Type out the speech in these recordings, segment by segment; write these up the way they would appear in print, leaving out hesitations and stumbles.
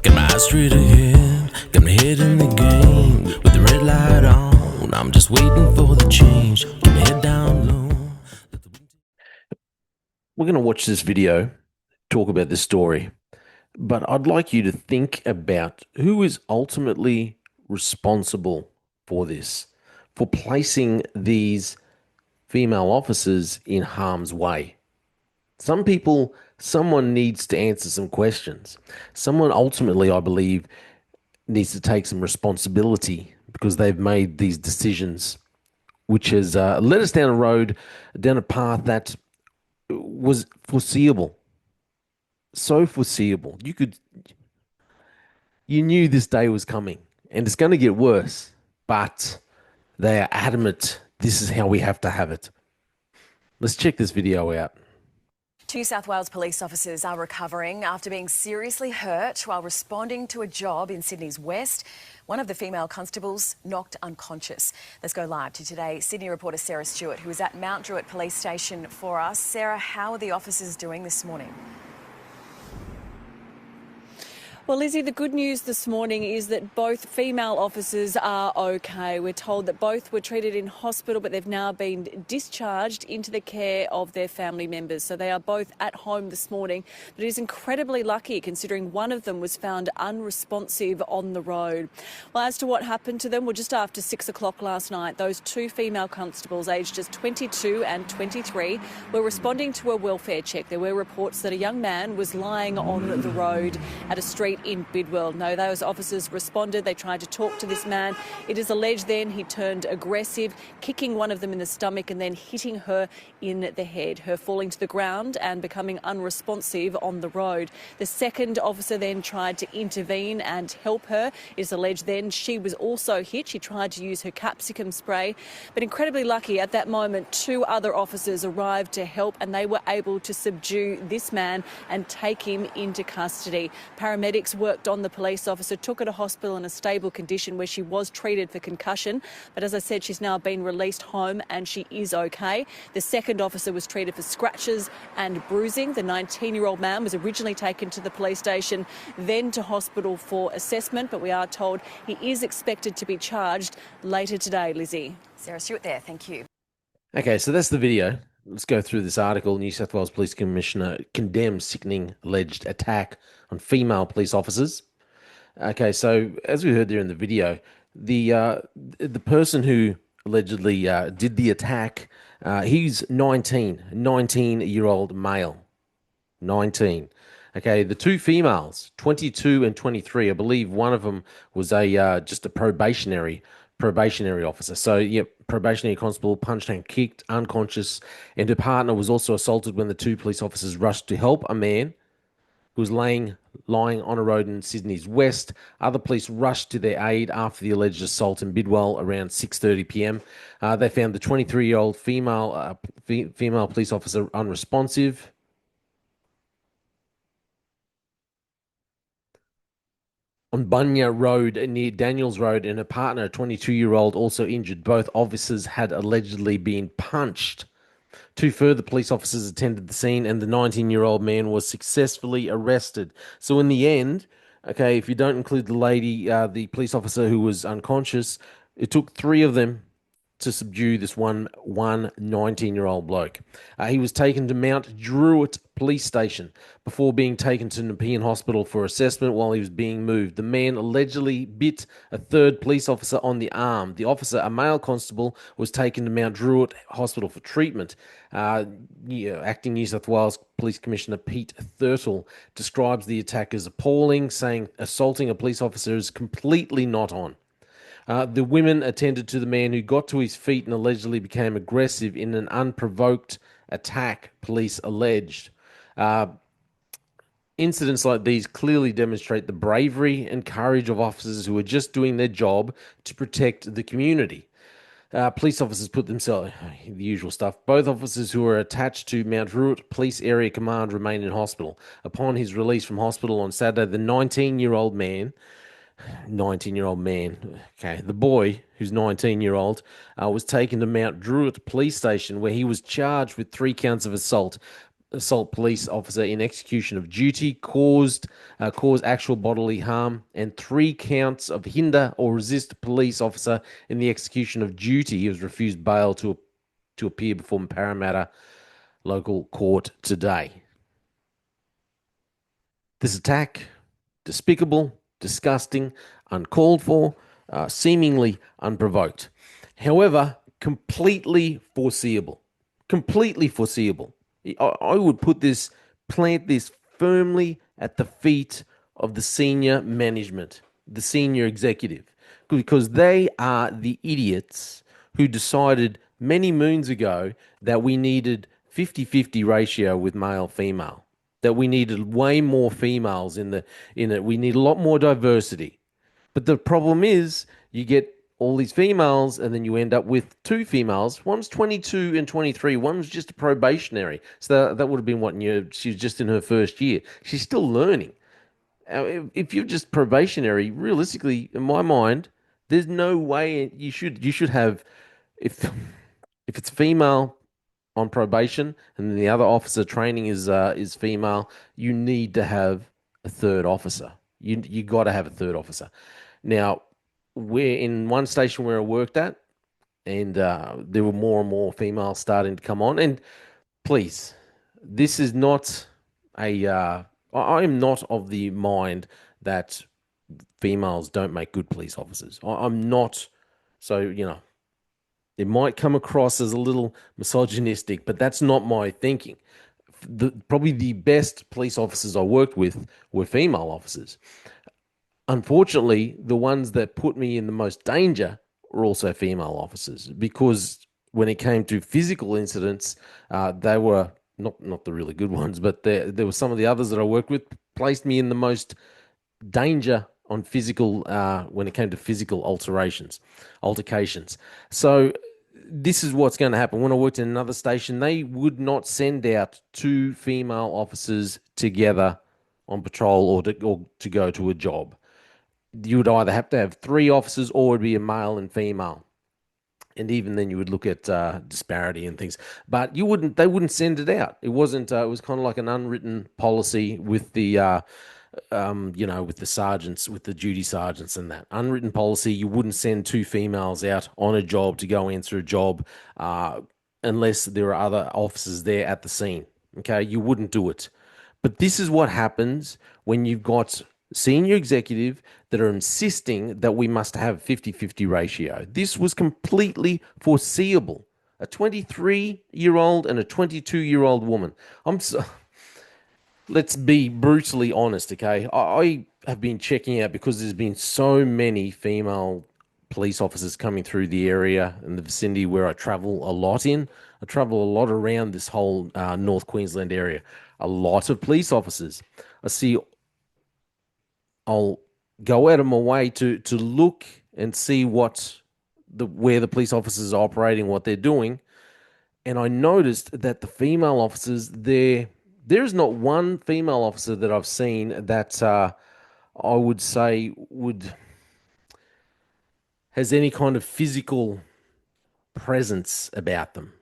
Got my eyes straight ahead, got my head in the game. With the red light on, I'm just waiting for the change. Keep my head down low. We're going to watch this video, talk about this story, but I'd like you to think about who is ultimately responsible for this, for placing these female officers in harm's way. Someone needs to answer some questions. Someone ultimately, I believe, needs to take some responsibility because they've made these decisions, which has led us down a road, down a path that was foreseeable. So foreseeable. You knew this day was coming and it's going to get worse, but they are adamant this is how we have to have it. Let's check this video out. Two New South Wales police officers are recovering after being seriously hurt while responding to a job in Sydney's West. One of the female constables knocked unconscious. Let's go live to today. Sydney reporter Sarah Stewart, who is at Mount Druitt Police Station for us. Sarah, how are the officers doing this morning? Well, Lizzie, the good news this morning is that both female officers are okay. We're told that both were treated in hospital, but they've now been discharged into the care of their family members. So they are both at home this morning. But it is incredibly lucky considering one of them was found unresponsive on the road. Well, as to what happened to them, well, just after 6 o'clock last night, those two female constables aged just 22 and 23 were responding to a welfare check. There were reports that a young man was lying on the road at a street in Bidwill. No, those officers responded. They tried to talk to this man. It is alleged then he turned aggressive, kicking one of them in the stomach and then hitting her in the head, her falling to the ground and becoming unresponsive on the road. The second officer then tried to intervene and help her. It is alleged then she was also hit. She tried to use her capsicum spray, but incredibly lucky at that moment, two other officers arrived to help and they were able to subdue this man and take him into custody. Paramedics worked on the police officer, took her to hospital in a stable condition where she was treated for concussion. But as I said, she's now been released home and she is okay. The second officer was treated for scratches and bruising. The 19-year-old man was originally taken to the police station, then to hospital for assessment. But we are told he is expected to be charged later today, Lizzie. Sarah Stewart there, thank you. Okay, so that's the video. Let's go through this article. New South Wales Police Commissioner condemns sickening alleged attack on female police officers. Okay, so as we heard there in the video, the person who allegedly did the attack, he's 19-year-old male. 19. Okay, the two females, 22 and 23, I believe one of them was just a probationary officer. So, yep, probationary constable punched and kicked, unconscious, and her partner was also assaulted when the two police officers rushed to help a man who was lying on a road in Sydney's West. Other police rushed to their aid after the alleged assault in Bidwill around 6:30 p.m. They found the 23-year-old female police officer unresponsive. On Bunya Rd near Daniels Road, and her partner, a 22-year-old, also injured. Both officers had allegedly been punched. Two further police officers attended the scene, and the 19-year-old man was successfully arrested. So in the end, okay, if you don't include the lady, the police officer who was unconscious, it took three of them to subdue this one 19-year-old bloke. He was taken to Mount Druitt Police Station before being taken to Nepean Hospital for assessment while he was being moved. The man allegedly bit a third police officer on the arm. The officer, a male constable, was taken to Mount Druitt Hospital for treatment. Acting New South Wales Police Commissioner Pete Thurtle describes the attack as appalling, saying assaulting a police officer is completely not on. The women attended to the man who got to his feet and allegedly became aggressive in an unprovoked attack, police alleged. Incidents like these clearly demonstrate the bravery and courage of officers who are just doing their job to protect the community. Police officers put themselves, the usual stuff. Both officers who are attached to Mount Druitt Police Area Command remain in hospital. Upon his release from hospital on Saturday, the 19-year-old man, okay, the boy, who's 19-year-old, was taken to Mount Druitt Police Station where he was charged with 3 counts of assault. assault police officer in execution of duty, cause actual bodily harm, and 3 counts of hinder or resist police officer in the execution of duty. He was refused bail to appear before Parramatta local court today. This attack, despicable, disgusting, uncalled for, seemingly unprovoked. However, completely foreseeable. Completely foreseeable. I would plant this firmly at the feet of the senior management, the senior executive, because they are the idiots who decided many moons ago that we needed 50-50 ratio with male female, that we needed way more females in it. We need a lot more diversity. But the problem is you get all these females and then you end up with 2 females. One's 22 and 23. One's just a probationary. So that would have been she's just in her first year. She's still learning. If you're just probationary, realistically, in my mind, there's no way you should have, if it's female on probation and the other officer training is female, you need to have a third officer. You got to have a third officer. Now, we're in one station where I worked at, and there were more and more females starting to come on. And please, this is not I am not of the mind that females don't make good police officers. I'm not. So, it might come across as a little misogynistic, but that's not my thinking. Probably the best police officers I worked with were female officers. Unfortunately, the ones that put me in the most danger were also female officers, because when it came to physical incidents, they were not the really good ones, but there were some of the others that I worked with placed me in the most danger on physical when it came to physical altercations. So this is what's going to happen. When I worked in another station, they would not send out 2 female officers together on patrol or to go to a job. You would either have to have 3 officers or it would be a male and female. And even then you would look at disparity and things. But they wouldn't send it out. It wasn't, it was kind of like an unwritten policy with the, with the sergeants, with the duty sergeants and that. Unwritten policy, you wouldn't send 2 females out on a job to go answer a job unless there are other officers there at the scene. Okay, you wouldn't do it. But this is what happens when you've got senior executive that are insisting that we must have 50-50 ratio. This was completely foreseeable. A 23-year-old and a 22-year-old woman. Let's be brutally honest, okay? I have been checking out, because there's been so many female police officers coming through the area and the vicinity where I travel a lot in. I travel a lot around this whole North Queensland area. A lot of police officers. I'll go out of my way to look and see where the police officers are operating, what they're doing. And I noticed that the female officers, there's not one female officer that I've seen that I would say has any kind of physical presence about them.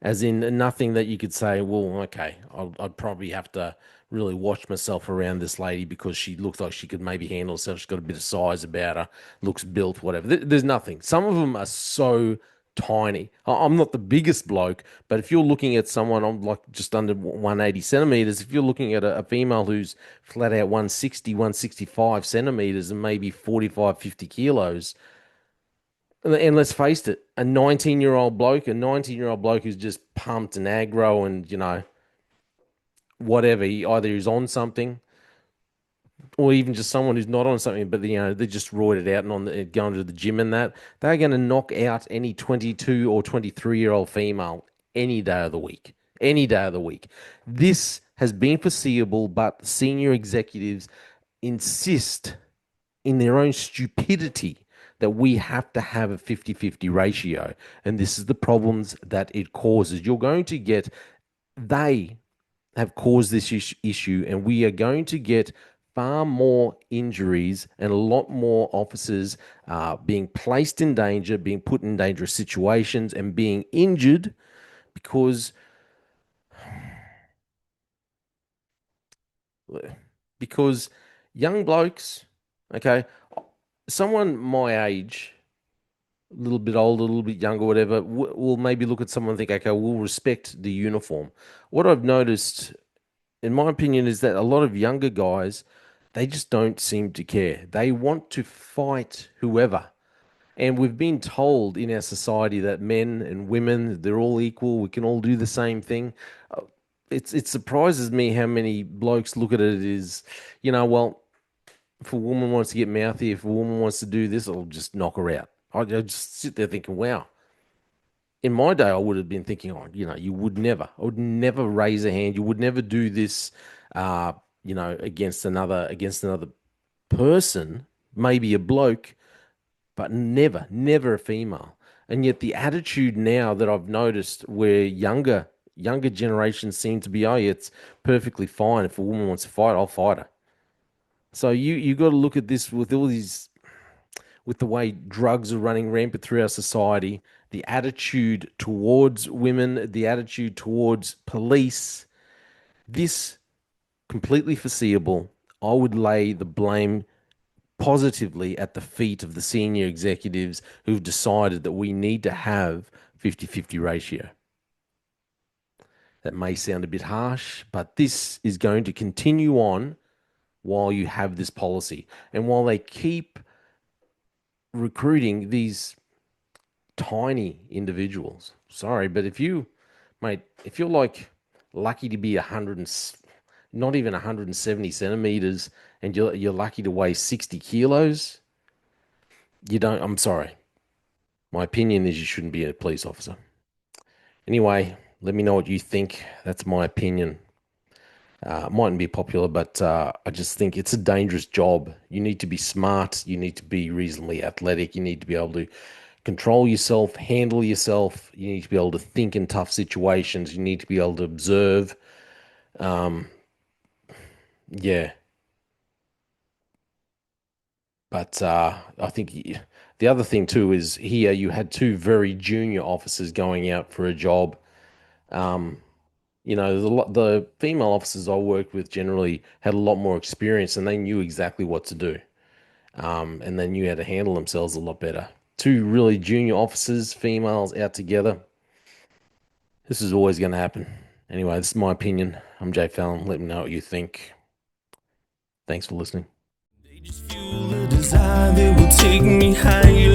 As in nothing that you could say, well, okay, I'd probably have to really watch myself around this lady because she looks like she could maybe handle herself. She's got a bit of size about her, looks built, whatever. There's nothing. Some of them are so tiny. I'm not the biggest bloke, but if you're looking at someone, I'm like just under 180 centimeters. If you're looking at a female who's flat out 160, 165 centimeters and maybe 45, 50 kilos, and let's face it, a 19-year-old bloke who's just pumped and aggro and, whatever, either he's on something or even just someone who's not on something, but, they're just roided out and going to the gym and that, they're going to knock out any 22 or 23-year-old female any day of the week. Any day of the week. This has been foreseeable, but senior executives insist in their own stupidity that we have to have a 50-50 ratio. And this is the problems that it causes. They have caused this issue, and we are going to get far more injuries and a lot more officers being placed in danger, being put in dangerous situations and being injured because because young blokes, okay, someone my age, a little bit older, a little bit younger, whatever, will maybe look at someone and think, okay, we'll respect the uniform. What I've noticed, in my opinion, is that a lot of younger guys, they just don't seem to care. They want to fight whoever. And we've been told in our society that men and women, they're all equal. We can all do the same thing. It surprises me how many blokes look at it as, well, if a woman wants to get mouthy, if a woman wants to do this, I'll just knock her out. I just sit there thinking, wow. In my day, I would have been thinking, you would never. I would never raise a hand. You would never do this, against another person, maybe a bloke, but never a female. And yet the attitude now that I've noticed where younger generations seem to be, it's perfectly fine. If a woman wants to fight, I'll fight her. So you got to look at this with all these, with the way drugs are running rampant through our society, the attitude towards women, the attitude towards police, this completely foreseeable. I would lay the blame positively at the feet of the senior executives who've decided that we need to have 50-50 ratio. That may sound a bit harsh, but this is going to continue on while you have this policy. And while they keep recruiting these tiny individuals, sorry, but if you're like lucky to be 100 and not even 170 centimeters and you're lucky to weigh 60 kilos, I'm sorry. My opinion is you shouldn't be a police officer. Anyway, let me know what you think. That's my opinion. Mightn't be popular, but I just think it's a dangerous job. You need to be smart. You need to be reasonably athletic. You need to be able to control yourself, handle yourself. You need to be able to think in tough situations. You need to be able to observe. Yeah. But I think the other thing too is here you had two very junior officers going out for a job. The female officers I worked with generally had a lot more experience and they knew exactly what to do. And they knew how to handle themselves a lot better. Two really junior officers, females out together. This is always going to happen. Anyway, this is my opinion. I'm j-fallon. Let me know what you think. Thanks for listening. They just fuel a desire that will take me higher.